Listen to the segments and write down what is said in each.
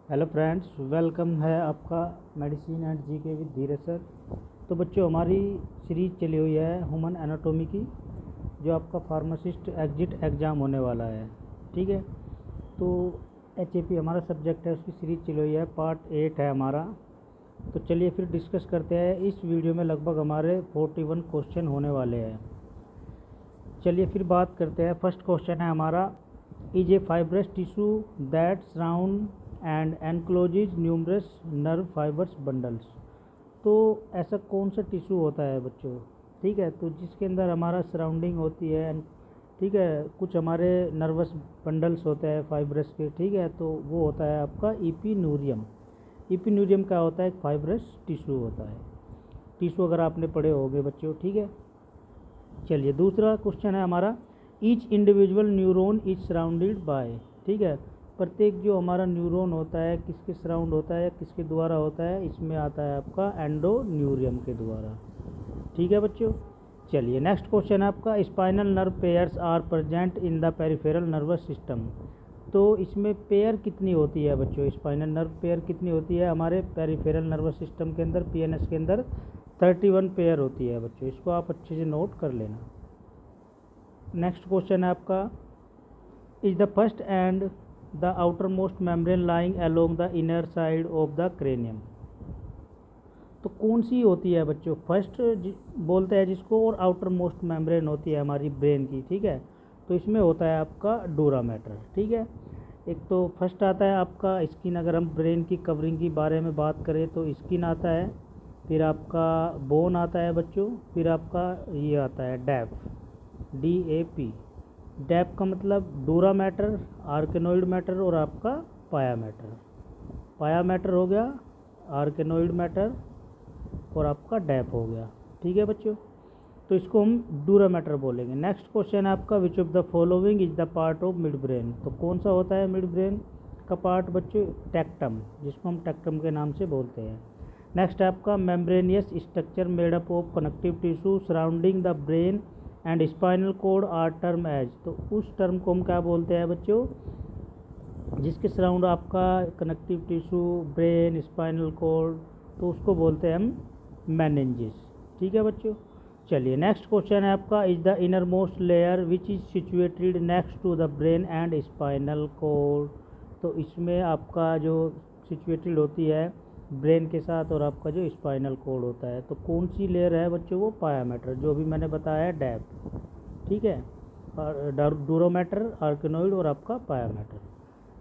Hello friends, welcome है आपका medicine and GK with Dheeraj sir. तो बच्चों, हमारी सीरीज चली हुई है ह्यूमन एनाटॉमी की, जो आपका फार्मासिस्ट एग्जिट एग्ज़ाम होने वाला है। ठीक है, तो एचएपी हमारा सब्जेक्ट है, उसकी सीरीज चली हुई है, पार्ट 8 है हमारा। तो चलिए फिर डिस्कस करते हैं। इस वीडियो में लगभग हमारे 41 क्वेश्चन होने वाले हैं। चलिए फिर बात करते हैं। फर्स्ट क्वेश्चन है हमारा, is a fibrous tissue that surround and encloses numerous nerve fibres bundles. तो ऐसा कौन सा टिश्यू होता है बच्चों? ठीक है, तो जिसके अंदर हमारा सराउंडिंग होती है, ठीक है, कुछ हमारे नर्वस बंडल्स होते हैं फाइब्रस के। ठीक है, तो वो होता है आपका इपिन्यूरियम। इपिन्यूरियम क्या होता है? एक फाइब्रस टिश्यू होता है। टिश्यू अगर आपने पढ़े होंगे बच्चों। ठीक है, चलिए दूसरा क्वेश्चन है हमारा, each individual neuron is surrounded by. ठीक है, प्रत्येक जो हमारा न्यूरॉन होता है किसके सराउंड होता है, किसके द्वारा होता है? इसमें आता है आपका एंडोन्यूरियम के द्वारा। ठीक है बच्चों, चलिए नेक्स्ट क्वेश्चन है आपका, spinal nerve pairs are present in the peripheral nervous system. तो इसमें पेयर कितनी होती है बच्चों? स्पाइनल नर्व पेयर कितनी होती है हमारे पेरिफेरल नर्वस सिस्टम के अंदर, पीएनएस के अंदर? 31 पेयर होती है बच्चों। इसको आप अच्छे से नोट कर लेना। नेक्स्ट क्वेश्चन है आपका, is the first and the outer most membrane lying along the inner side of the cranium. तो कौन सी होती है बच्चों? फर्स्ट बोलते हैं जिसको, और आउटर मोस्ट मेम्ब्रेन होती है हमारी ब्रेन की। ठीक है, तो इसमें होता है आपका डूरा मैटर। ठीक है, एक तो फर्स्ट आता है आपका स्किन। अगर हम ब्रेन की कवरिंग की बारे में बात करें तो स्किन आता है, फिर आपका बोन आता है बच्चों, फिर आपका ये आता है डैप, DAP। डैप का मतलब डूरा मैटर, आर्केनोइड मैटर और आपका पाया मैटर। पाया मैटर हो गया, आर्केनोइड मैटर और आपका डैप हो गया। ठीक है बच्चों, तो इसको हम डूरा मैटर बोलेंगे। नेक्स्ट क्वेश्चन है आपका, which of the following is the part of mid brain. तो कौन सा होता है मिड ब्रेन का पार्ट बच्चों? टेक्टम, जिसको हम टेक्टम के नाम से बोलते हैं। नेक्स्ट है आपका, membranous structure made up of connective tissue surrounding the brain and spinal cord are term as. तो उस टर्म को हम क्या बोलते हैं बच्चों? जिसके सराउंड आपका connective tissue, brain, spinal cord, तो उसको बोलते हैं हम मेनिंजेस। ठीक है बच्चों, चलिए नेक्स्ट क्वेश्चन है आपका, is the innermost layer which is situated next to the brain and spinal cord. तो इसमें आपका जो सिचुएटेड होती है ब्रेन के साथ और आपका जो स्पाइनल कोड होता है, तो कौन सी लेयर है बच्चों? वो पाया मैटर, जो भी मैंने बताया है, डैप। ठीक है, और डूरो मैटर, आर्केनोइड और आपका पाया मैटर।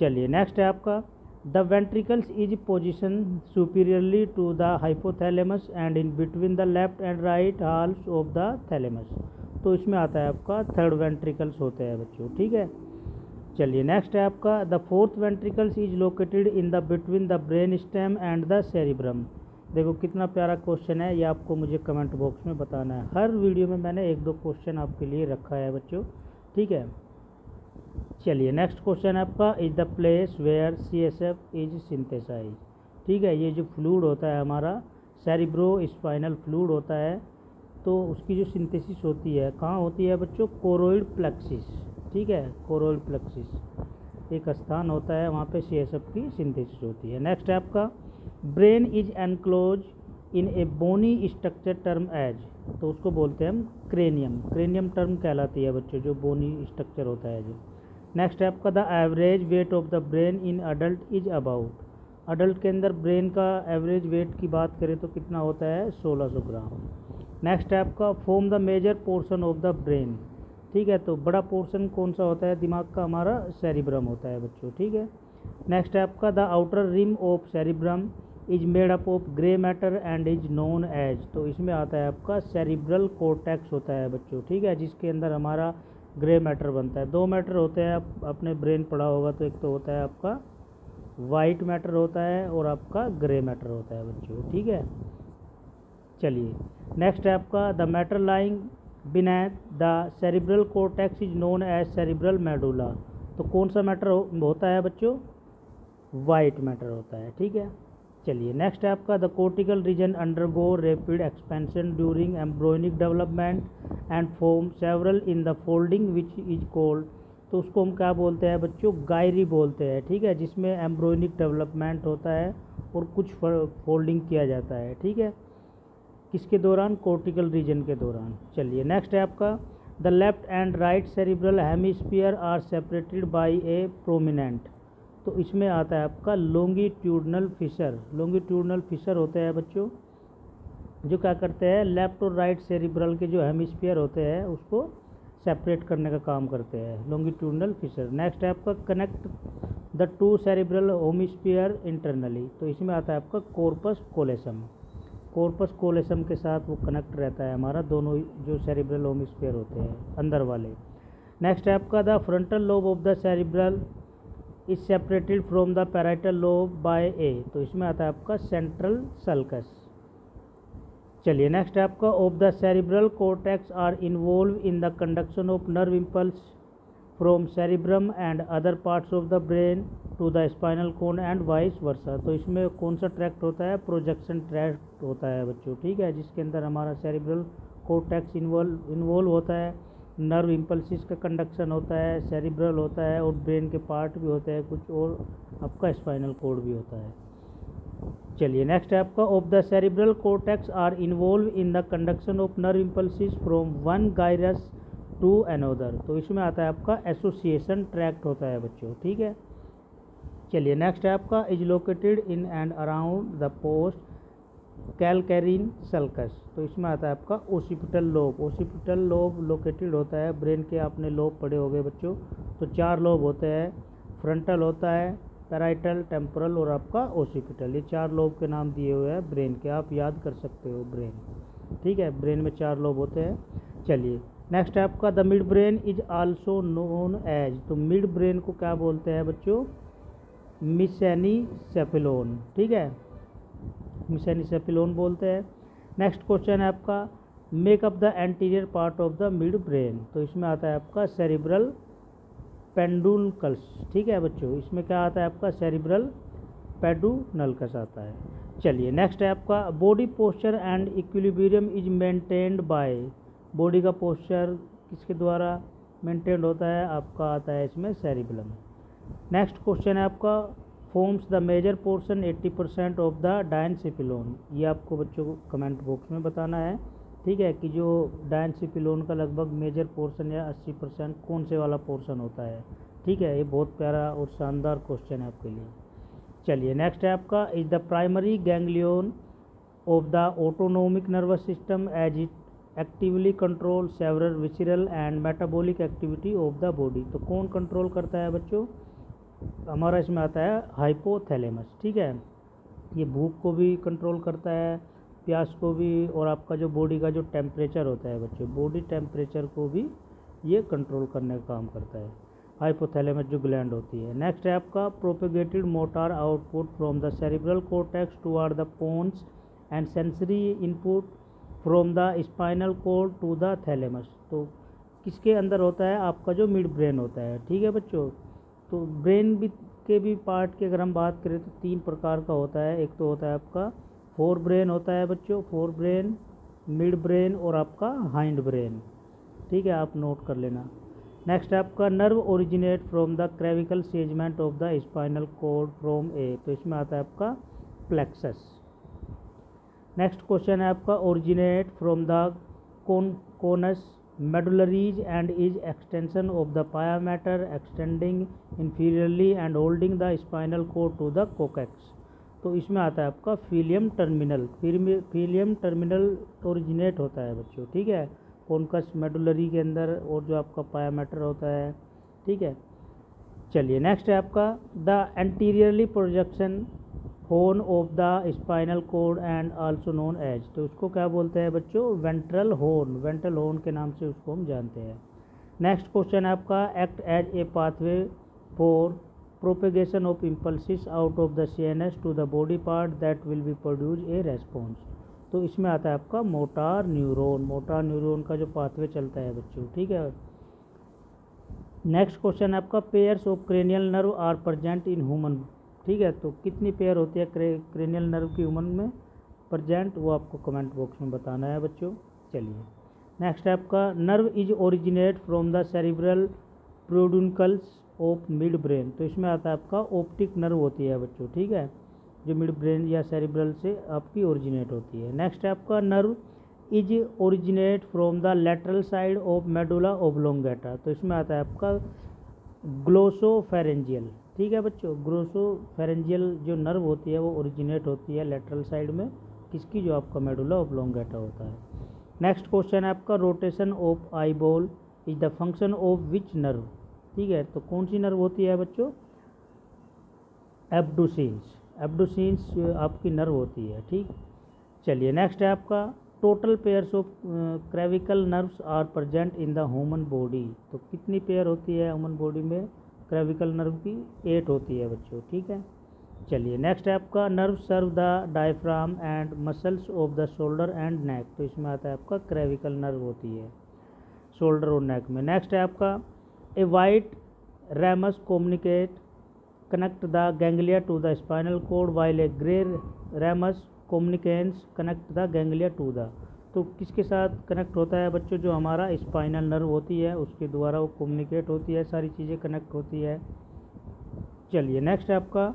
चलिए नेक्स्ट है आपका, the ventricles is position superiorly to the hypothalamus and in between the left and right halves of the thalamus. तो इसमें आता है आपका थर्ड वेंट्रिकल्स होते हैं बच्चों। ठीक है, चलिए नेक्स्ट है आपका, the fourth ventricles is located in the between the brain stem and the cerebrum. देखो कितना प्यारा क्वेश्चन है, ये आपको मुझे कमेंट बॉक्स में बताना है। हर वीडियो में मैंने 1-2 क्वेश्चन आपके लिए रखा है बच्चों। ठीक है, चलिए नेक्स्ट क्वेश्चन है आपका, is the place where CSF is synthesize. ठीक है, ये जो फ्लूइड होता है हमारा सेरिब्रो स्पाइनल फ्लूइड होता है, तो उसकी जो सिंथेसिस होती है कहाँ होती है बच्चों? Choroid plexus. ठीक है, कोरोइड प्लेक्सिस एक स्थान होता है, वहाँ पे CSF की सिंथेसिस होती है। नेक्स्ट है आपका, brain is enclose in a bony structure term as. तो उसको बोलते हैं हम क्रेनियम। क्रेनियम टर्म कहलाती है बच्चों, जो बोनी स्ट्रक्चर होता है जो। नेक्स्ट है आपका, the average weight of the brain in adult is about. Adult के अंदर ब्रेन का एवरेज वेट की बात करें तो कितना होता है? 1600 ग्राम। नेक्स्ट है आपका, form the major portion of the brain. ठीक है, तो बड़ा पोर्शन कौन सा होता है दिमाग का? हमारा सेरिब्रम होता है बच्चों। ठीक है, नेक्स्ट है आपका, the outer rim of cerebrum is made up of grey matter and is known as. तो इसमें आता है आपका सेरिब्रल कोर्टेक्स होता है बच्चों। ठीक है, जिसके अंदर हमारा ग्रे मैटर बनता है। 2 मैटर होते हैं, आप अपने ब्रेन पढ़ा होगा तो, एक तो होता है आपका वाइट मैटर होता है और आपका ग्रे मैटर होता है बच्चों। ठीक है, चलिए नेक्स्ट है आपका, the matter lying beneath the cerebral cortex is known as cerebral medulla. तो कौन सा मैटर होता है बच्चों? वाइट मैटर होता है। ठीक है, चलिए नेक्स्ट है आपका, the cortical region undergo rapid expansion during embryonic development and form several in the folding which is called तो उसको हम क्या बोलते हैं बच्चों, गायरी बोलते हैं, ठीक है, जिसमें एम्ब्रोनिक डेवलपमेंट होता है और कुछ फोल्डिंग किया जाता है, ठीक है, किसके दौरान, कोर्टिकल रीजन के दौरान। चलिए नेक्स्ट है आपका, the left and right cerebral hemisphere are separated by a prominent. तो इसमें आता है आपका लॉन्गिट्यूडनल फिशर। लॉन्गिट्यूडनल फिशर होते हैं बच्चों जो क्या करते हैं, लेफ्ट और राइट सेरिब्रल के जो हेमिस्फीयर होते हैं उसको सेपरेट करने का काम करते हैं, लॉन्गिट्यूडनल फिशर। नेक्स्ट है आपका, connect the two cerebral hemisphere internally. तो इसमें आता है आपका कॉर्पस कोलेसम। कॉर्पस कोलेसम के साथ वो कनेक्ट रहता है हमारा, दोनों जो सेरिब्रल हेमिस्फीयर होते हैं अंदर वाले। नेक्स्ट है आपका, the frontal lobe of the cerebral is separated from the parietal lobe by a. तो इसमें आता है आपका सेंट्रल सल्कस। चलिए नेक्स्ट है आपका, of the cerebral cortex are involve in the conduction of nerve impulse from cerebrum and other parts of the brain to the spinal कोन and vice versa. तो इसमें कौन सा ट्रैक्ट होता है, प्रोजेक्शन ट्रैक्ट होता है बच्चों, ठीक है, जिसके अंदर हमारा सेरिब्रल कॉर्टेक्स इन्वॉल्व होता है, नर्व इम्पल्सिस का कंडक्शन होता है, सेरिब्रल होता है और ब्रेन के पार्ट भी होते हैं कुछ, और आपका स्पाइनल कोड भी होता है। चलिए नेक्स्ट है आपका, of the cerebral cortex are involve in the conduction of nerve impulses from one gyrus to another. तो इसमें आता है आपका एसोसिएशन ट्रैक्ट होता है बच्चों, ठीक है। चलिए नेक्स्ट है आपका, is located in and around the post calcarine sulcus. तो इसमें आता है आपका occipital lobe. Occipital lobe located होता है, ब्रेन के आपने लोब पढ़े हो गए बच्चों, तो 4 लोब होते हैं, फ्रंटल होता है, पैराइटल, टेम्पोरल और आपका ओसिपिटल। ये 4 लोब के नाम दिए हुए हैं ब्रेन के, आप याद कर सकते हो ब्रेन, ठीक है, ब्रेन में 4 लोब होते हैं। चलिए नेक्स्ट है आपका, the mid brain is also known as. तो मिड ब्रेन को क्या बोलते हैं बच्चों, मेसेनिसेफेलोन, ठीक है, मेसेनिसेफेलोन बोलते हैं। नेक्स्ट क्वेश्चन है आपका, make up the anterior part of the mid brain. तो इसमें आता है आपका सेरिब्रल पेडुनकल्स, ठीक है बच्चों, इसमें क्या आता है आपका सेरिब्रल पेडुनकल्स आता है। चलिए नेक्स्ट है आपका, body posture and equilibrium is maintained by. Body का पोस्चर किसके द्वारा मेंटेन होता है, आपका आता है इसमें सेरिब्रम। नेक्स्ट क्वेश्चन है आपका, forms the major portion 80% of the diencephalon. ये आपको बच्चों को कमेंट बॉक्स में बताना है, ठीक है, कि जो डायनसिफिलोन का लगभग मेजर पोर्शन या 80% कौन से वाला पोर्शन होता है, ठीक है। ये बहुत प्यारा और शानदार क्वेश्चन है आपके लिए। चलिए नेक्स्ट है आपका, is the primary ganglion of the autonomic nervous system as it actively control several visceral and metabolic activity of the body. तो कौन कंट्रोल करता है बच्चों, हमारा इसमें आता है हाइपोथैलेमस, ठीक है, ये भूख को भी कंट्रोल करता है, प्यास को भी, और आपका जो बॉडी का जो टेम्परेचर होता है बच्चों, बॉडी टेम्परेचर को भी ये कंट्रोल करने का काम करता है, हाइपोथैलेमस जो ग्लैंड होती है। नेक्स्ट है आपका, propagated motor output from the cerebral cortex toward the pons and sensory input from the spinal cord to the thalamus. तो किसके अंदर होता है, आपका जो मिड ब्रेन होता है, ठीक है बच्चों। तो ब्रेन भी के भी पार्ट की अगर हम बात करें तो 3 प्रकार का होता है। एक तो होता है आपका फोर ब्रेन होता है बच्चों, फोर ब्रेन, मिड ब्रेन और आपका हाइंड ब्रेन, ठीक है, आप नोट कर लेना। नेक्स्ट आपका, nerve originate from the cervical segment of the spinal cord from a. तो इसमें आता है आपका प्लेक्सस। नेक्स्ट क्वेश्चन है आपका, originate from the conus medullaris and is extension of the pia mater extending inferiorly and holding the spinal cord to the coccyx। तो इसमें आता है आपका फीलियम टर्मिनल। फीलियम टर्मिनल ओरिजिनेट होता है बच्चों, ठीक है, कॉन्कस मेडुलरी के अंदर, और जो आपका पाया मैटर होता है, ठीक है। चलिए नेक्स्ट है आपका, the anteriorly projection horn of the spinal cord and also known as. तो उसको क्या बोलते हैं बच्चों, वेंट्रल हॉर्न, वेंट्रल हॉर्न के नाम से उसको हम जानते हैं। नेक्स्ट क्वेश्चन है आपका, act as a pathway for propagation of impulses out of the CNS to the body part that will be produce a response. तो इसमें आता है आपका मोटार न्यूरॉन, मोटार न्यूरॉन का जो पाथवे चलता है बच्चों, ठीक है। नेक्स्ट क्वेश्चन है आपका, pairs of cranial nerve are present in human, ठीक है। तो कितनी पेयर होती है क्रेनियल नर्व की ह्यूमन में प्रेजेंट, वो आपको कमेंट बॉक्स में बताना है बच्चों। चलिए नेक्स्ट है आपका, nerve is originate from the cerebral peduncles of mid brain, तो इसमें आता है आपका ऑप्टिक नर्व होती है बच्चों, ठीक है, जो मिड ब्रेन या सेरिब्रल से आपकी ओरिजिनेट होती है। नेक्स्ट है आपका nerve is originate from the lateral side of medulla oblongata, तो इसमें आता है आपका ग्लोसोफेरेंजियल, ठीक है बच्चों, ग्लोसोफेरेंजियल जो नर्व होती है वो ओरिजिनेट होती है लेटरल साइड में, किसकी, जो आपका मेडुला ओब्लोंगेटा होता है। नेक्स्ट क्वेश्चन है आपका rotation of eyeball is the function of which nerve, ठीक है, तो कौन सी नर्व होती है बच्चों, एब्डुसेंस, एब्डुसेंस आपकी नर्व होती है, ठीक। चलिए नेक्स्ट है आपका total pairs of cervical nerves are present in the human body, तो कितनी पेयर होती है ह्यूमन बॉडी में क्रेविकल नर्व की, 8 होती है बच्चों, ठीक है। चलिए नेक्स्ट है आपका nerve serve the diaphragm and muscles of the shoulder and neck, तो इसमें आता है आपका क्रेविकल नर्व होती है शोल्डर और नेक में। नेक्स्ट है आपका a white ramus communicate connect the ganglia to the spinal cord while a grey ramus communicans connect the ganglia to the, तो किसके साथ कनेक्ट होता है बच्चों, जो हमारा स्पाइनल नर्व होती है उसके द्वारा वो कम्युनिकेट होती है, सारी चीज़ें कनेक्ट होती है। चलिए नेक्स्ट है आपका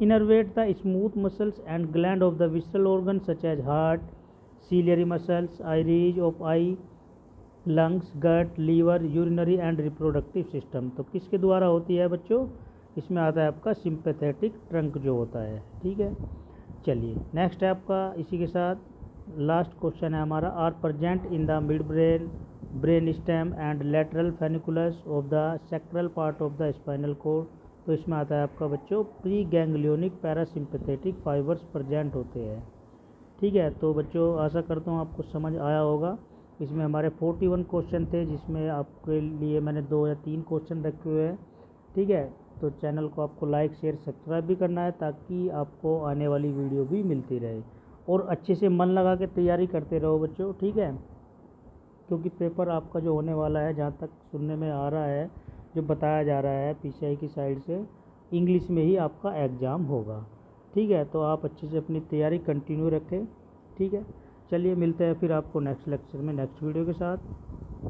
innervate the smooth muscles and gland of the visceral organ such as heart, ciliary muscles, iris of eye, lungs, gut, liver, urinary and reproductive system, तो किसके द्वारा होती है बच्चों, इसमें आता है आपका सिंपैथेटिक ट्रंक जो होता है, ठीक है। चलिए नेक्स्ट है आपका इसी के साथ लास्ट क्वेश्चन है हमारा are present in the mid brain brain stem and lateral funiculus of the sacral part of the spinal cord, तो इसमें आता है आपका बच्चों pre ganglionic parasympathetic fibres present होते हैं, ठीक है। तो बच्चों आशा करता हूँ आपको समझ आया होगा। इसमें हमारे 41 क्वेश्चन थे, जिसमें आपके लिए मैंने 2 या 3 क्वेश्चन रखे हुए हैं, ठीक है। तो चैनल को आपको लाइक शेयर सब्सक्राइब भी करना है ताकि आपको आने वाली वीडियो भी मिलती रहे, और अच्छे से मन लगा के तैयारी करते रहो बच्चों, ठीक है, क्योंकि पेपर आपका जो होने वाला है, जहाँ तक सुनने में आ रहा है, जो बताया जा रहा है पीसीआई की साइड से, इंग्लिश में ही आपका एग्ज़ाम होगा, ठीक है। तो आप अच्छे से अपनी तैयारी कंटिन्यू रखें, ठीक है। चलिए मिलते हैं फिर आपको नेक्स्ट लेक्चर में नेक्स्ट वीडियो के साथ।